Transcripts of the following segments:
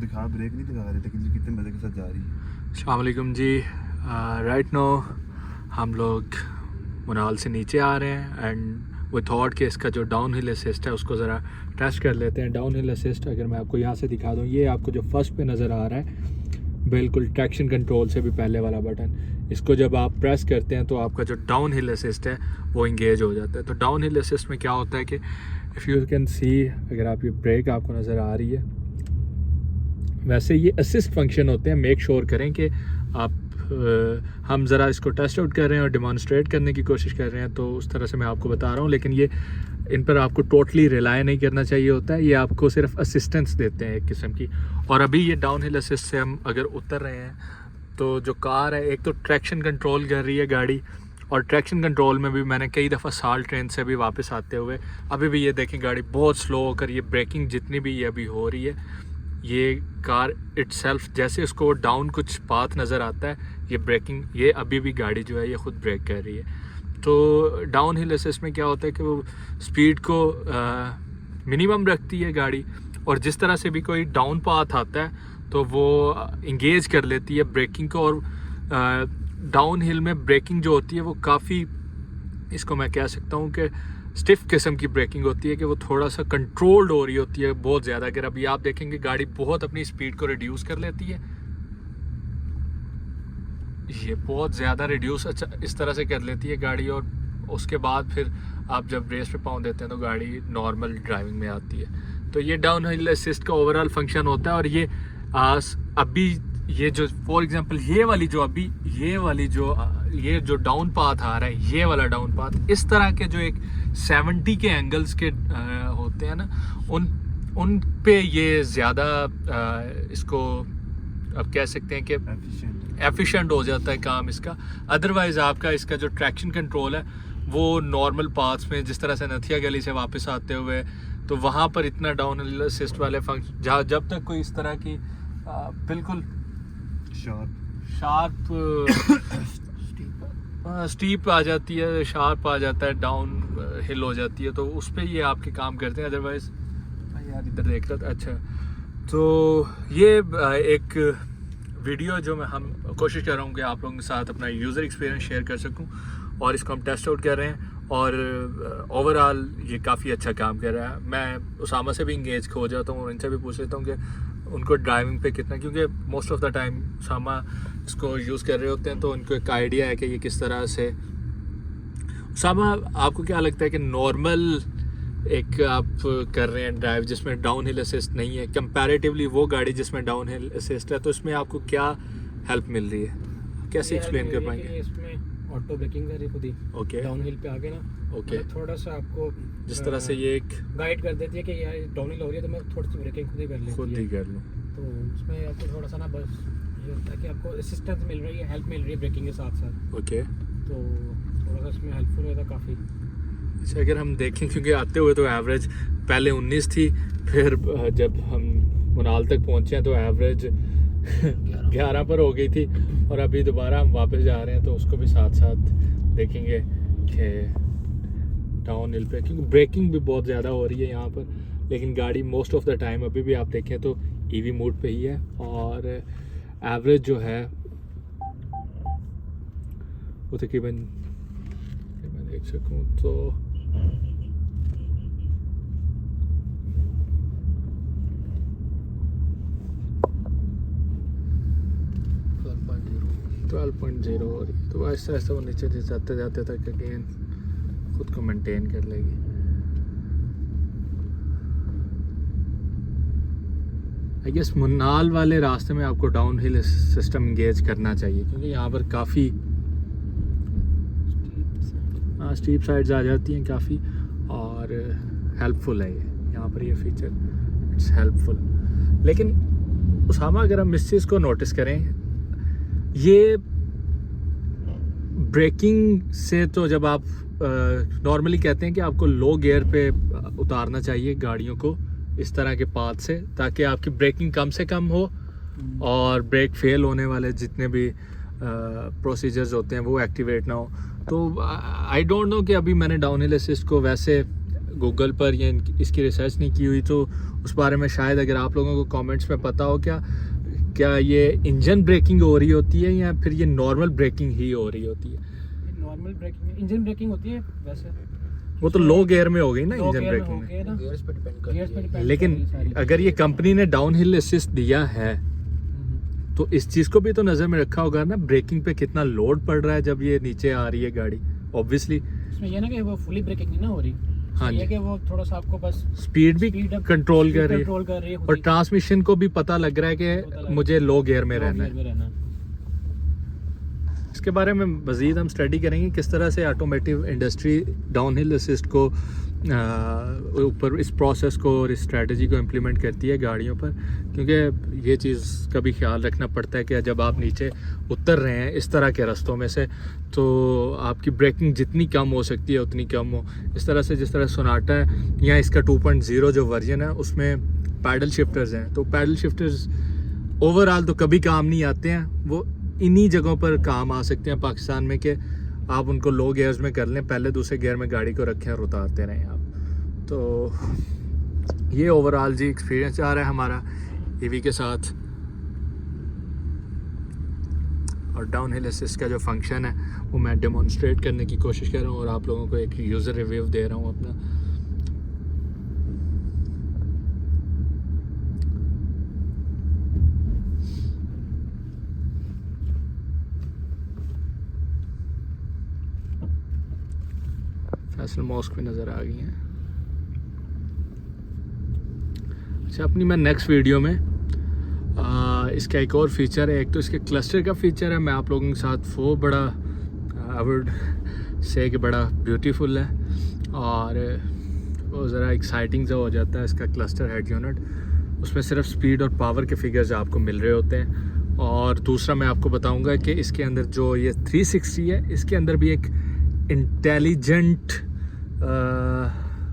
दिखा, ब्रेक नहीं दिखा रहे थे कि कितने मज़े के साथ जा रही है। अस्सलाम वालेकुम जी। राइट नो हम लोग मुनाल से नीचे आ रहे हैं एंड वो थॉट कि इसका जो डाउन हिल असिस्ट है उसको ज़रा टेस्ट कर लेते हैं। डाउन हिल असिस्ट अगर मैं आपको यहाँ से दिखा दूँ, ये आपको जो फर्स्ट पे नज़र आ रहा है बिल्कुल ट्रैक्शन कंट्रोल से भी पहले वाला बटन, इसको जब आप प्रेस करते हैं तो आपका जो डाउन हिल असिस्ट है वो इंगेज हो जाता है। तो डाउन हिल असिस्ट में क्या होता है कि इफ़ यू कैन सी, अगर आप ये ब्रेक आपको नज़र आ रही है, वैसे ये असिस्ट फंक्शन होते हैं। मेक श्योर करें कि आप हम ज़रा इसको टेस्ट आउट कर रहे हैं और डिमॉन्स्ट्रेट करने की कोशिश कर रहे हैं, तो उस तरह से मैं आपको बता रहा हूँ। लेकिन ये इन पर आपको टोटली रिलाई नहीं करना चाहिए होता है, ये आपको सिर्फ असिस्टेंस देते हैं एक किस्म की। और अभी ये डाउन हिल असिस्ट से हम अगर उतर रहे हैं तो जो कार है, एक तो ट्रैक्शन कंट्रोल कर रही है गाड़ी, और ट्रैक्शन कंट्रोल में भी मैंने कई दफ़ा साल्ट ट्रेन से भी वापस आते हुए अभी भी ये देखें गाड़ी बहुत स्लो होकर, ये ब्रेकिंग जितनी भी ये अभी हो रही है, ये कार इटसेल्फ जैसे उसको डाउन कुछ पाथ नज़र आता है, ये ब्रेकिंग, ये अभी भी गाड़ी जो है ये ख़ुद ब्रेक कर रही है। तो डाउन हिल असिस्ट में क्या होता है कि वो स्पीड को मिनिमम रखती है गाड़ी, और जिस तरह से भी कोई डाउन पाथ आता है तो वो इंगेज कर लेती है ब्रेकिंग को। और डाउन हिल में ब्रेकिंग जो होती है वो काफ़ी, इसको मैं कह सकता हूँ कि स्टिफ किस्म की ब्रेकिंग होती है, कि वो थोड़ा सा कंट्रोल्ड हो रही होती है बहुत ज़्यादा। अगर अभी आप देखेंगे गाड़ी बहुत अपनी स्पीड को रिड्यूस कर लेती है, ये बहुत ज़्यादा रिड्यूस अच्छा इस तरह से कर लेती है गाड़ी, और उसके बाद फिर आप जब रेस पे पाँव देते हैं तो गाड़ी नॉर्मल ड्राइविंग में आती है। तो ये डाउन हिल असिस्ट का ओवरऑल फंक्शन होता है। और ये अभी ये जो फॉर एग्जांपल ये वाली जो डाउन पाथ आ रहा है, ये वाला डाउन पाथ, इस तरह के जो एक 70 के एंगल्स के होते हैं ना, उन पे ये ज़्यादा इसको अब कह सकते हैं कि एफिशिएंट हो जाता है काम इसका। अदरवाइज़ आपका इसका जो ट्रैक्शन कंट्रोल है वो नॉर्मल पाथ्स में, जिस तरह से नथिया गली से वापस आते हुए, तो वहाँ पर इतना डाउन हिल असिस्ट वाले फंक्शन, जहाँ जब तक कोई इस तरह की बिल्कुल शार्प स्टीप आ जाती है, शार्प आ जाता है, डाउन हिल हो जाती है, तो उस पर ये आपके काम करते हैं। अदरवाइज़ यार इधर देख रहा था, अच्छा, तो ये एक वीडियो जो हम कोशिश कर रहा हूँ कि आप लोगों के साथ अपना यूज़र एक्सपीरियंस शेयर कर सकूँ, और इसको हम टेस्ट आउट कर रहे हैं, और ओवरऑल ये काफ़ी अच्छा काम कर रहा है। मैं उसामा से भी इंगेज हो जाता हूँ और इनसे भी पूछ लेता हूँ कि उनको ड्राइविंग पे कितना, क्योंकि most of the time Usama इसको यूज़ कर रहे होते हैं, तो उनको एक आइडिया है कि ये किस तरह से। उसामा, आपको क्या लगता है कि नॉर्मल एक आप कर रहे हैं ड्राइव जिसमें डाउन हिल असिस्ट नहीं है, कंपैरेटिवली वो गाड़ी जिसमें डाउन हिल असिस्ट है, तो इसमें आपको क्या हेल्प मिल रही है, कैसे एक्सप्लेन कर पाएंगे? इसमें ऑटो ब्रेकिंग कर रही खुद ही, ओके, डाउन हिल पे आके ना, ओके, थोड़ा सा आपको जिस तरह से ये एक गाइड कर देती है कि यार डाउन हिल हो रही है तो मैं थोड़ी सी ब्रेकिंग खुद ही कर लूँ। तो उसमें आपको थोड़ा सा ना बस ये होता है कि आपको असिस्टेंस मिल रही है, हेल्प मिल रही है ब्रेकिंग के साथ साथ। ओके, तो थोड़ा सा इसमें हेल्पफुल होता काफ़ी। अच्छा, अगर हम देखें, क्योंकि आते हुए तो एवरेज पहले 19 थी, फिर जब हम मुनाल तक पहुँचे हैं तो एवरेज 11 पर हो गई थी, और अभी दोबारा हम वापस जा रहे हैं, तो उसको भी साथ साथ देखेंगे कि डाउन हिल पे, क्योंकि ब्रेकिंग भी बहुत ज़्यादा हो रही है यहाँ पर, लेकिन गाड़ी मोस्ट ऑफ द टाइम अभी भी आप देखें तो ईवी मोड पे ही है, और एवरेज जो है वो तकरीबन, मैं देख सकूँ तो 12.0 हो रही है, तो आहिस्ता आहिस्ता वो नीचे जाते जाते तक अगेन खुद को मेंटेन कर लेगी। आई गेस मुनाल वाले रास्ते में आपको डाउन हिल सिस्टम इंगेज करना चाहिए, क्योंकि यहाँ पर काफ़ी स्टीप साइड्स आ जाती हैं काफ़ी, और हेल्पफुल है ये यहाँ पर ये फीचर, इट्स हेल्पफुल। लेकिन उसामा, अगर हम इस चीज़ को नोटिस करें, ये ब्रेकिंग से, तो जब आप नॉर्मली कहते हैं कि आपको लो गियर पे उतारना चाहिए गाड़ियों को इस तरह के पाथ से, ताकि आपकी ब्रेकिंग कम से कम हो और ब्रेक फेल होने वाले जितने भी प्रोसीजर्स होते हैं वो एक्टिवेट ना हो। तो आई डोंट नो कि अभी मैंने डाउन हिल असिस्ट को वैसे गूगल पर या इसकी रिसर्च नहीं की हुई, तो उस बारे में शायद अगर आप लोगों को कमेंट्स में पता हो क्या ये इंजन ब्रेकिंग हो रही होती है या फिर ये नॉर्मल ब्रेकिंग ही हो रही होती है। नॉर्मल ब्रेकिंग, इंजन ब्रेकिंग होती है वैसे, वो तो लो गियर में हो गई ना लो इंजन गियर में ब्रेकिंग हो गया ना, गियर्स पे डिपेंड करती गियर्स पे है। डिपेंड लेकिन करती है सारी अगर ये कंपनी ने डाउन हिल असिस्ट दिया है तो इस चीज़ को भी तो नज़र में रखा होगा ना, ब्रेकिंग पे कितना लोड पड़ रहा है जब ये नीचे आ रही है गाड़ी। ऑब्वियसली इसमें ये ना कि वो फुली ब्रेकिंग नहीं ना हो रही, हाँ ये जी, कि वो थोड़ा सा आपको बस स्पीड भी अब कंट्रोल कर रही है कंट्रोल कर रही है खुद और ही। ट्रांसमिशन को भी पता लग रहा है पता लग कि रहा मुझे लो गियर में लो रहना गियर है। में रहना। इसके बारे में मज़ीद हम स्टडी करेंगे किस तरह से automotive industry down hill assist को ऊपर इस प्रोसेस को और इस स्ट्रेटजी को इम्प्लीमेंट करती है गाड़ियों पर, क्योंकि ये चीज़ का भी ख्याल रखना पड़ता है कि जब आप नीचे उतर रहे हैं इस तरह के रास्तों में से तो आपकी ब्रेकिंग जितनी कम हो सकती है उतनी कम हो। इस तरह से जिस तरह सोनाटा है या इसका 2.0 जो वर्जन है उसमें पैडल शिफ्टर्स हैं, तो पैडल शिफ्टर्स ओवरऑल तो कभी काम नहीं आते हैं, वो इन्हीं जगहों पर काम आ सकते हैं पाकिस्तान में कि आप उनको लो गियर्स में कर लें, पहले दूसरे गियर में गाड़ी को रखें और उतारते रहें आप। तो ये ओवरऑल जी एक्सपीरियंस आ रहा है हमारा ईवी के साथ। और डाउन हिल असिस्ट का जो फंक्शन है वो मैं डेमोन्स्ट्रेट करने की कोशिश कर रहा हूँ और आप लोगों को एक यूज़र रिव्यू दे रहा हूँ अपना। फैसल मॉस्क भी नज़र आ गई हैं। अच्छा, अपनी मैं नेक्स्ट वीडियो में इसका एक और फीचर है, एक तो इसके क्लस्टर का फीचर है, मैं आप लोगों के साथ वो बड़ा आई वुड से कि बड़ा ब्यूटीफुल है और वो ज़रा एक्साइटिंग सा हो जाता है इसका क्लस्टर हेड यूनिट। उसमें सिर्फ स्पीड और पावर के फिगर्स आपको मिल रहे होते हैं। और दूसरा मैं आपको बताऊंगा कि इसके अंदर जो ये 360 है इसके अंदर भी एक इंटेलिजेंट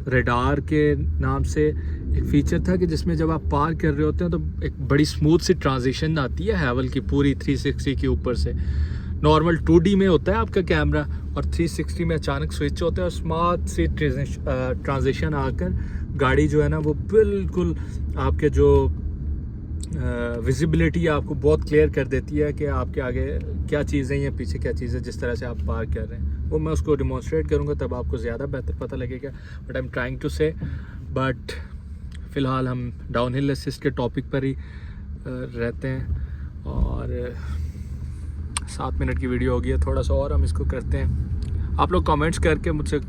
रेडार के नाम से एक फ़ीचर था कि जिसमें जब आप पार कर रहे होते हैं तो एक बड़ी स्मूथ सी ट्रांजिशन आती है हैवल की पूरी 360 के ऊपर से। नॉर्मल 2D में होता है आपका कैमरा और 360 में अचानक स्विच होता है और स्मूथ सी ट्रांजिशन आकर गाड़ी जो है ना वो बिल्कुल आपके जो विजिबिलिटी आपको बहुत क्लियर कर देती है कि आपके आगे क्या चीज़ है या पीछे क्या चीज़ है, जिस तरह से आप पार कर रहे हैं। वो मैं उसको डिमॉन्स्ट्रेट करूँगा तब आपको ज़्यादा बेहतर पता लगेगा, but I am trying to say. But फ़िलहाल हम डाउन हिल असिस्ट के टॉपिक पर ही रहते हैं और 7 मिनट की वीडियो होगी, थोड़ा सा और हम इसको करते हैं। आप लोग कमेंट्स करके मुझसे,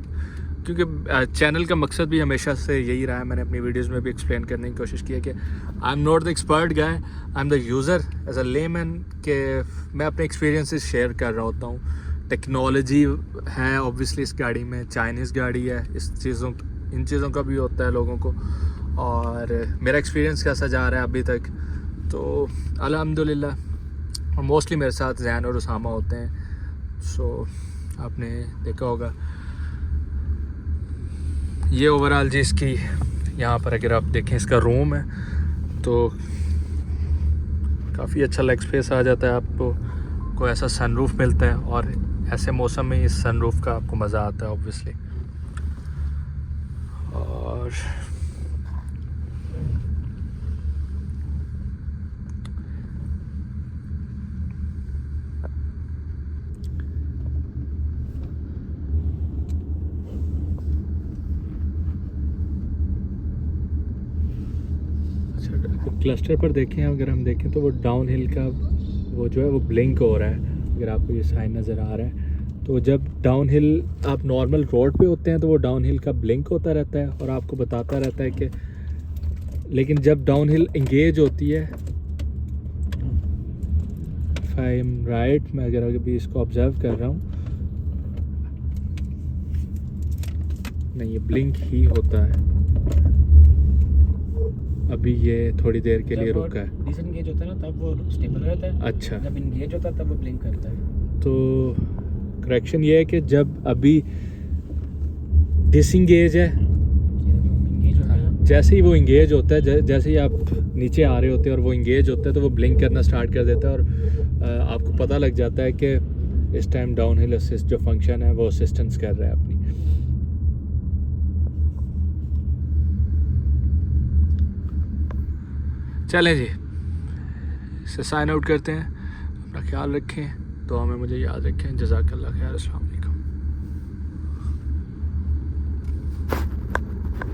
क्योंकि चैनल का मकसद भी हमेशा से यही रहा है, मैंने अपनी वीडियोस में भी एक्सप्लेन करने की कोशिश की है कि I am not the expert guy, I am the user as a layman, के मैं अपने एक्सपीरियंसेस शेयर कर रहा होता हूँ। टेक्नोलॉजी है ऑब्वियसली इस गाड़ी में, चाइनीज़ गाड़ी है, इन चीज़ों का भी होता है लोगों को, और मेरा एक्सपीरियंस कैसा जा रहा है अभी तक, तो अल्हम्दुलिल्लाह। और मोस्टली मेरे साथ जैन और उसामा होते हैं, सो आपने देखा होगा। ये ओवरऑल जी इसकी यहाँ पर अगर आप देखें इसका रूम है तो काफ़ी अच्छा लेग स्पेस आ जाता है आपको, कोई ऐसा सनरूफ मिलता है और ऐसे मौसम में इस सनरूफ का आपको मज़ा आता है ऑब्वियसली। और क्लस्टर पर देखें, अगर हम देखें तो वो डाउन हिल का वो जो है वो ब्लिंक हो रहा है, अगर आपको ये साइन नज़र आ रहा है। तो जब डाउन हिल आप नॉर्मल रोड पे होते हैं तो वो डाउन हिल का ब्लिंक होता रहता है और आपको बताता रहता है कि, लेकिन जब डाउन हिल इंगेज होती है, इफ आई एम राइट, मैं अगर अभी इसको ऑब्जर्व कर रहा हूँ, नहीं ये ब्लिंक ही होता है। अभी ये थोड़ी देर के लिए रुका है। डिसएंगेज होता है ना तब वो स्टेबल रहता है, अच्छा, जब इंगेज होता है तब वो ब्लिंक करता है। तो करेक्शन ये है कि जब अभी डिसएंगेज है, इंगेज होता है ना, जैसे ही वो इंगेज होता है, जैसे ही आप नीचे आ रहे होते हैं और वो इंगेज होता है तो वो ब्लिंक करना स्टार्ट कर देता है और आपको पता लग जाता है कि इस टाइम डाउन हिल असिस्ट जो फंक्शन है वो असिस्टेंस कर रहा है अपनी। चलें जी, इसे साइन आउट करते हैं। अपना ख्याल रखें, तो हमें मुझे याद रखें। जज़ाकल्लाह खैर। अस्सलाम वालेकुम।